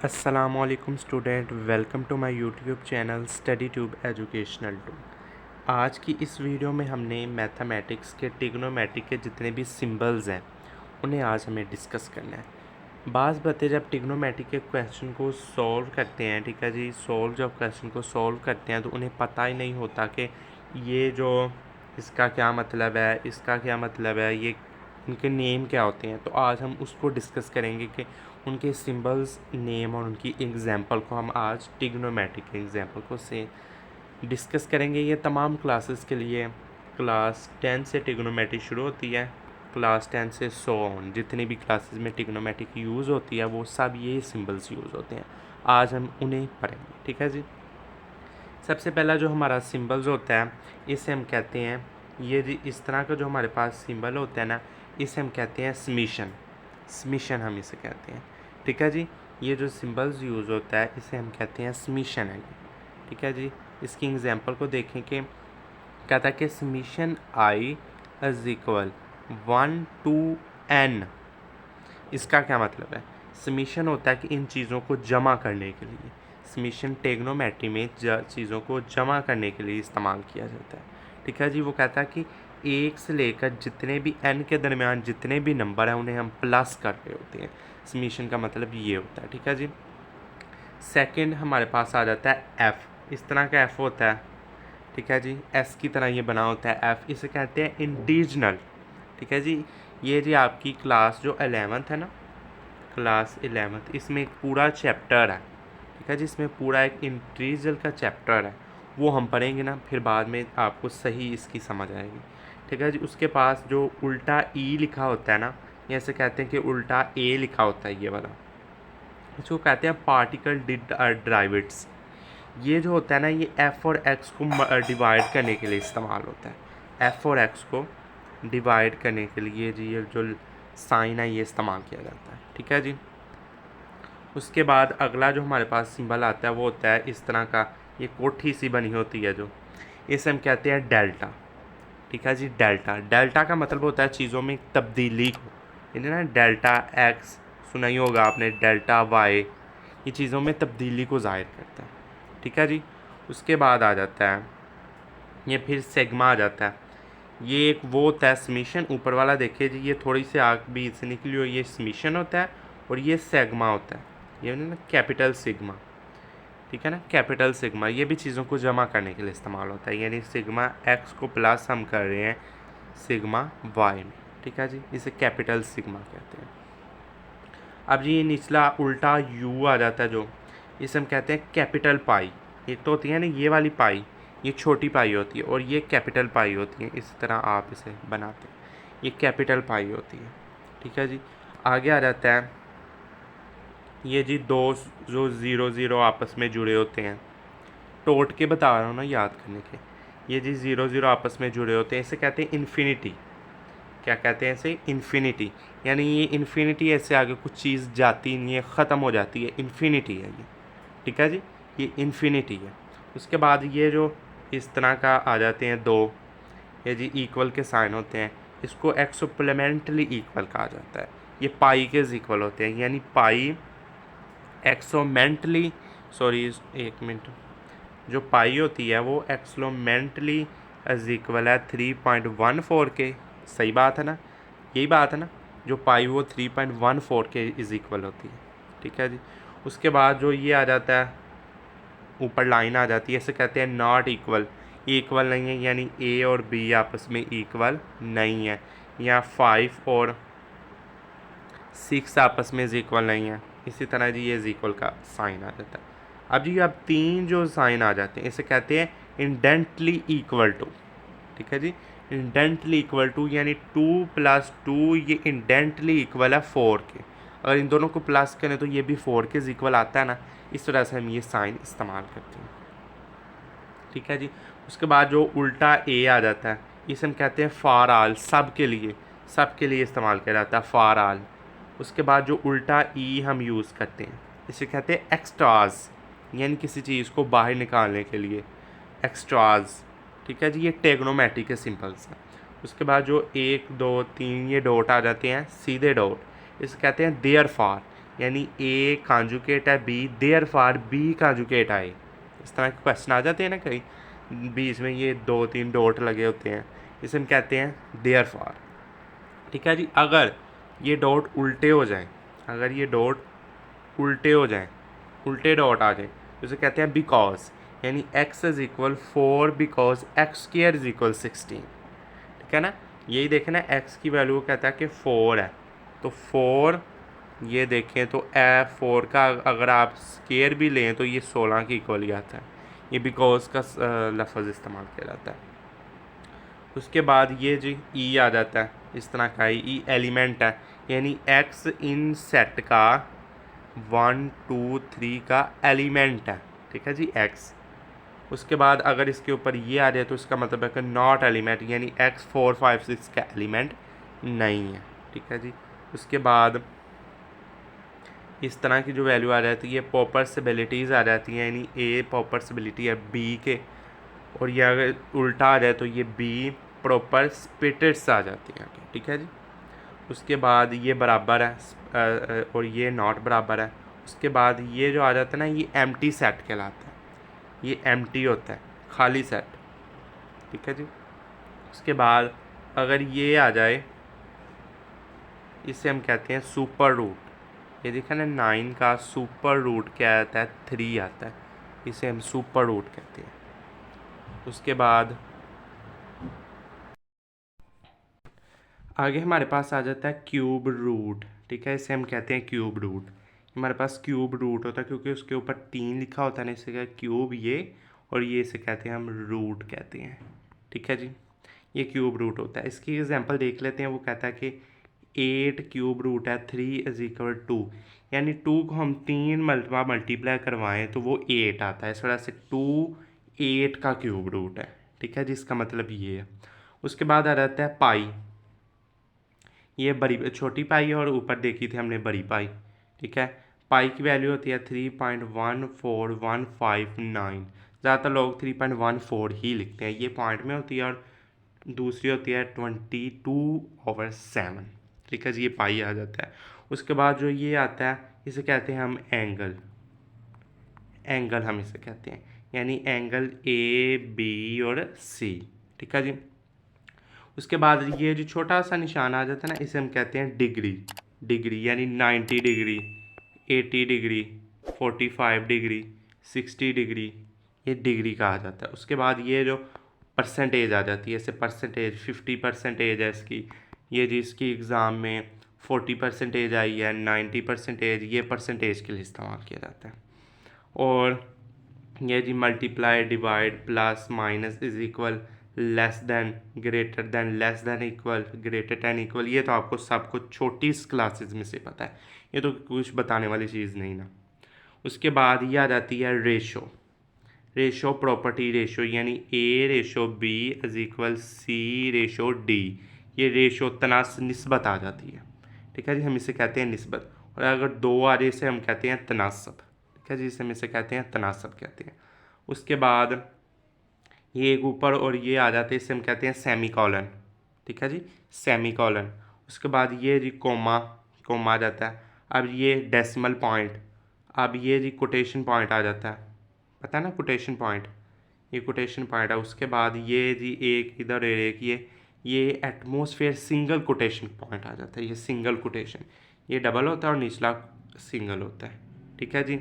अस्सलामुअलैकुम student, welcome to my YouTube channel study tube educational two. आज की इस वीडियो में हमने मैथमेटिक्स के ट्रिग्नोमेट्री के जितने भी सिंबल्स हैं उन्हें आज हमें डिस्कस करना है। बाज़ बातें जब ट्रिग्नोमेट्री के क्वेश्चन को सॉल्व करते हैं, ठीक है जी, जब क्वेश्चन को सॉल्व करते हैं तो उन्हें पता ही नहीं होता कि ये जो इसका क्या मतलब है, इसका क्या मतलब है, ये उनके नेम क्या होते हैं। तो आज हम उसको डिस्कस करेंगे कि उनके सिंबल्स, नेम और उनकी एग्जांपल को हम आज ट्रिग्नोमेट्री के एग्जांपल को से डिस्कस करेंगे। ये तमाम क्लासेस के लिए क्लास 10 से ट्रिग्नोमेट्री शुरू होती है, क्लास 10 से 100 ऑन जितनी भी क्लासेस में ट्रिग्नोमेट्री की यूज़ होती है वो सब ये सिंबल्स यूज़ होते हैं। आज हम उन्हें पढ़ेंगे, ठीक है जी। सबसे पहला जो हमारा सिंबल्स होता है इसे हम कहते हैं, ये जी इस तरह का जो हमारे पास सिंबल होता है ना, इसे हम कहते हैं समीशन। समीशन हम इसे कहते हैं, ठीक है जी। ये जो सिंबल्स यूज़ होता है इसे हम कहते हैं समीशन है ये, ठीक है जी। इसकी एग्जांपल को देखें कि कहता है कि summation I is equal 1 to n। इसका क्या मतलब है? समीशन होता है कि इन चीज़ों को जमा करने के लिए, समीशन ट्रिग्नोमेट्री में चीज़ों को जमा करने के लिए इस्तेमाल किया जाता है, ठीक है जी। वो कहता है कि एक से लेकर जितने भी n के दरमियान जितने भी नंबर हैं उन्हें हम प्लस कर रहे होते हैं। समीशन का मतलब ये होता है, ठीक है जी। सेकंड हमारे पास आ जाता है f। इस तरह का f होता है, ठीक है जी, s की तरह ये बना होता है f। इसे कहते हैं इंटीजनल, ठीक है जी। ये जी आपकी क्लास जो 11th है ना, क्लास 11th, इसमें एक पूरा चैप्टर है, ठीक है जी। इसमें पूरा एक इंटीजर का चैप्टर है, वो हम पढ़ेंगे ना, फिर बाद में आपको सही इसकी समझ आएगी, ठीक है जी। उसके पास जो उल्टा ई लिखा होता है ना, ये ऐसे कहते हैं कि उल्टा ए लिखा होता है, ये वाला, इसको कहते हैं पार्टिकल डिराइवेट्स। ये जो होता है ना, ये एफ़ और एक्स को डिवाइड करने के लिए इस्तेमाल होता है। एफ़ और एक्स को डिवाइड करने के लिए जी ये जो साइन है ये इस्तेमाल किया जाता है, ठीक है जी। उसके बाद अगला जो हमारे पास सिंबल आता है वो होता है इस तरह का, ये कोठी सी बनी होती है जो, इसे हम कहते हैं डेल्टा, ठीक है जी। डेल्टा, डेल्टा का मतलब होता है चीज़ों में तब्दीली को, यानी ना डेल्टा एक्स सुना ही होगा आपने, डेल्टा वाई, ये चीज़ों में तब्दीली को ज़ाहिर करता है, ठीक है जी। उसके बाद आ जाता है ये फिर सेगमा आ जाता है। ये एक वो होता है समीशन, ऊपर वाला देखिए जी, ये थोड़ी सी आग बीच से निकली हुई, ये समीशन होता है, और ये सेगमा होता है, ये ना कैपिटल सिग्मा, ठीक है ना, कैपिटल सिग्मा। ये भी चीज़ों को जमा करने के लिए इस्तेमाल होता है, यानी सिग्मा एक्स को प्लस हम कर रहे हैं सिग्मा वाई में, ठीक है जी। इसे कैपिटल सिग्मा कहते हैं। अब जी ये निचला उल्टा यू आ जाता है जो, इसे हम कहते हैं कैपिटल पाई। एक तो होती है ना ये वाली पाई, ये छोटी पाई होती है, और ये कैपिटल पाई होती है, इस तरह आप इसे बनाते हैं, ये कैपिटल पाई होती है, ठीक है जी। आगे आ जाता है ये जी दो जो ज़ीरो ज़ीरो आपस में जुड़े होते हैं, टोट के बता रहा हूँ ना याद करने के, ये जी ज़ीरो ज़ीरो आपस में जुड़े होते हैं, इसे कहते हैं इन्फिनिटी। क्या कहते हैं इसे? इन्फिनिटी। यानी ये इन्फिनिटी, ऐसे आगे कुछ चीज़ जाती नहीं है, ख़त्म हो जाती है, इन्फिनिटी है ये, ठीक है जी, ये इन्फिनिटी है। उसके बाद ये जो इस तरह का आ जाते हैं दो, ये जी इक्वल के साइन होते हैं, इसको एक्सोप्लीमेंटली इक्वल कहा जाता है। ये पाई के इक्वल होते हैं, यानी पाई एक्सोमेंटली, सॉरी एक मिनट, जो पाई होती है वो एक्सलोमेंटली इज इक्वल है 3.14 के। सही बात है ना, यही बात है ना, जो पाई वो 3.14 के इज इक्वल होती है, ठीक है जी। उसके बाद जो ये आ जाता है, ऊपर लाइन आ जाती है, इसे कहते हैं नॉट इक्वल। इक्वल नहीं है, यानी ए और बी आपस में इक्वल नहीं है, या 5 और 6 आपस में इक्वल नहीं है। इसी तरह जी ये इक्वल का साइन आ जाता है। अब जी अब तीन जो साइन आ जाते हैं इसे कहते हैं इंडेंटली इक्वल टू, ठीक है जी। इंडेंटली इक्वल टू यानी 2 + 2 ये इंडेंटली इक्वल है 4 के। अगर इन दोनों को प्लस करें तो ये भी 4 के इक्वल आता है ना, इस तरह से हम ये साइन इस्तेमाल करते हैं, ठीक है जी। उसके बाद जो उल्टा ए आ जाता है इसे हम कहते हैं फार आल, सब के लिए, सब के लिए इस्तेमाल किया जाता है फार आल। उसके बाद जो उल्टा ई हम यूज़ करते हैं इसे कहते हैं एक्स्ट्राज, यानी किसी चीज़ को बाहर निकालने के लिए एक्स्ट्राज, ठीक है जी। ये ट्रिग्नोमेट्री के सिंपल्स हैं। उसके बाद जो 1 2 3 ये डॉट आ जाते हैं सीधे डॉट, इसे कहते हैं देयर फार, यानी ए कॉन्जुगेट है बी, देयरफॉर बी कॉन्जुगेट आए। इस तरह के क्वेश्चन आ जाते हैं ना कहीं, बीच में ये 2-3 डॉट लगे होते हैं, इसे हम कहते हैं देयरफॉर। ठीक है जी। अगर ये डॉट उल्टे हो जाएं, अगर ये डॉट उल्टे हो जाएं, उल्टे डॉट आ जाए, तो इसे कहते हैं बिकॉज, यानी x is equal 4 because x square is equal 16। ठीक है ना। यही देखें ना, x की वैल्यू कहता है कि 4 है, तो 4 ये देखें तो 4 का अगर आप स्क्वायर भी लें तो ये 16 के इक्वल ही आता है। ये बिकॉज का लफ्ज़ इस्तेमाल किया जाता है। उसके बाद ये जी ई आ जाता है, इस तरह का ई एलिमेंट है, यानी x इन सेट का 1 2 3 का एलिमेंट है। ठीक है जी, x। उसके बाद अगर इसके ऊपर ये आ जाए तो इसका मतलब है कि नॉट एलिमेंट, यानी x 4 5 6 का एलिमेंट नहीं है। ठीक है जी। उसके बाद इस तरह की जो वैल्यू आ जाती है, पॉसिबिलिटीज़ आ जाती हैं, यानी ए पॉसिबिलिटी है बी के, और ये अगर उल्टा आ जाए तो ये बी प्रॉपर स्पिटिट्स आ जाती हैं। ठीक है जी। उसके बाद ये बराबर है और ये नॉट बराबर है। उसके बाद ये जो आ जाता है ना, ये एम्प्टी सेट कहलाता है, ये एम्प्टी होता है, खाली सेट। ठीक है जी। उसके बाद अगर ये आ जाए, इसे हम कहते हैं सुपर रूट। ये देखा ना, 9 का सुपर रूट क्या आता है, 3 आता है, इसे हम सुपर रूट कहते हैं। उसके बाद आगे हमारे पास आ जाता है क्यूब रूट। ठीक है, इसे हम कहते हैं क्यूब रूट। हमारे पास क्यूब रूट होता है क्योंकि उसके ऊपर 3 लिखा होता है ना, इसे क्या क्यूब ये, और ये इसे कहते हैं हम रूट कहते हैं। ठीक है जी, ये क्यूब रूट होता है। इसकी एग्जांपल देख लेते हैं। वो कहता है कि 8 क्यूब रूट है 3 इज इक्वल 2, यानी 2 को हम 3 मरतबा मल्टीप्लाई करवाएं तो वो 8 आता है। इस वजह से 2 8 का क्यूब रूट है। ठीक है जी, इसका मतलब ये है। उसके बाद आ जाता है पाई। ये बड़ी छोटी पाई है और ऊपर देखी थी हमने बड़ी पाई। ठीक है, पाई की वैल्यू होती है 3.14159। ज़्यादातर लोग 3.14 ही लिखते हैं, ये पॉइंट में होती है, और दूसरी होती है 22/7। ठीक है जी, ये पाई आ जाता है। उसके बाद जो ये आता है, इसे कहते हैं हम एंगल। एंगल हम इसे कहते हैं, यानी एंगल ए बी और सी। ठीक है जी। उसके बाद ये जो छोटा सा निशान आ जाता है ना, इसे हम कहते हैं डिग्री। डिग्री यानी 90 डिग्री, 80 डिग्री, 45 डिग्री, 60 डिग्री, ये डिग्री का आ जाता है। उसके बाद ये जो परसेंटेज आ जाती है, जैसे परसेंटेज 50% है इसकी, ये जी इसकी एग्ज़ाम में 40% आई है, 90%, ये परसेंटेज के लिए इस्तेमाल किया जाता है। और ये जी multiply divide plus minus is equal less than greater than less than equal greater than equal, ये तो आपको सबको छोटी क्लासेस में से पता है, ये तो कुछ बताने वाली चीज़ नहीं ना। उसके बाद ये आ जाती है रेशो। रेशो प्रॉपर्टी रेशो, यानी A ratio B is equal C ratio D. ये रेशो तनास निस्बत आ जाती है। ठीक है जी, हम इसे कहते हैं निस्बत। और अगर 2 आ जाए इसे हम कहते हैं तनासब। ठीक है जी, इसे हम इसे कहते हैं तनासब कहते हैं। उसके बाद ये एक ऊपर और ये आ जाते हैं, इसे हम कहते हैं सेमी कॉलन। ठीक है जी, सेमी कॉलन। उसके बाद ये जी कोमा, कोमा आ जाता है। अब ये डेसिमल पॉइंट, अब ये जी कोटेशन पॉइंट आ जाता है, पता है ना कोटेशन पॉइंट, ये कोटेशन पॉइंट है। उसके बाद ये जी एक इधर और एक ये एटमॉस्फेयर सिंगल कोटेशन पॉइंट आ जाता है, ये सिंगल कोटेशन, ये डबल होता है और निचला सिंगल होता है। ठीक है जी।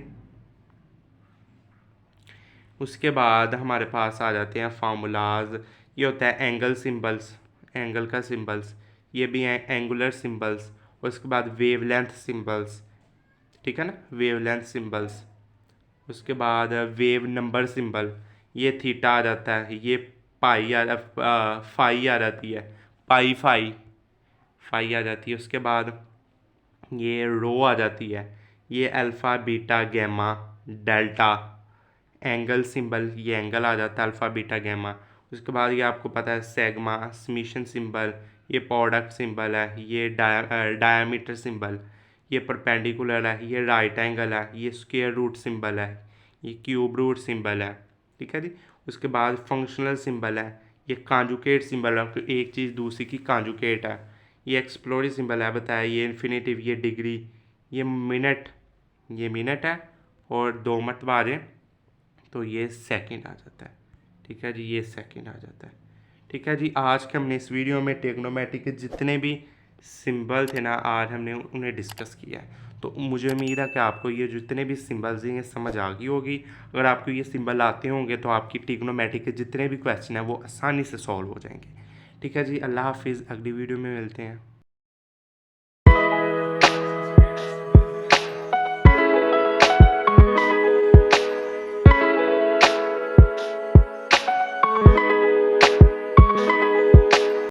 उसके बाद हमारे पास आ जाते हैं फार्मूलाज। ये होता है एंगल सिंबल्स, एंगल का सिंबल्स, ये भी हैं एंगुलर सिंबल्स। उसके बाद वेवलेंथ सिंबल्स। ठीक है ना, वेवलेंथ सिंबल्स। उसके बाद वेव नंबर सिंबल, ये थीटा आ जाता है, ये पाई फाई आ जाती है, पाई फाई, फाई आ जाती है। उसके बाद ये रो आ जाती है, ये alpha beta gamma delta. Angle symbol, ये एंगल आ जाता है, अल्फ़ा बीटा गैमा। उसके बाद ये आपको पता है सेगमा, समीशन सिंबल, ये प्रोडक्ट सिंबल है, ये डायमीटर सिंबल, ये परपेंडिकुलर है, ये राइट एंगल है, ये स्क्वायर रूट सिंबल है, ये क्यूब रूट सिंबल है। ठीक है जी। उसके बाद फंक्शनल सिंबल है, ये कॉन्जुगेट सिंबल है, तो एक चीज़ दूसरी की कॉन्जुगेट है। ये एक्सप्लोरी सिंबल है, बताया, ये इन्फिनेटिव, ये डिग्री, ये मिनट है और 2 मरतबा आ जाए तो ये सेकंड आ जाता है। ठीक है जी, ये सेकंड आ जाता है। ठीक है जी, आज के हमने इस वीडियो में ट्रिग्नोमेट्री के जितने भी सिंबल थे ना, आज हमने उन्हें डिस्कस किया है। तो मुझे उम्मीद है कि आपको ये जितने भी सिंबल्स हैं ये समझ आ गई होगी। अगर आपको ये सिंबल आते होंगे तो आपकी ट्रिग्नोमेट्री के जितने भी क्वेश्चन हैं वो आसानी से सॉल्व हो जाएंगे। ठीक है जी, अल्लाह हाफिज़, अगली वीडियो में मिलते हैं।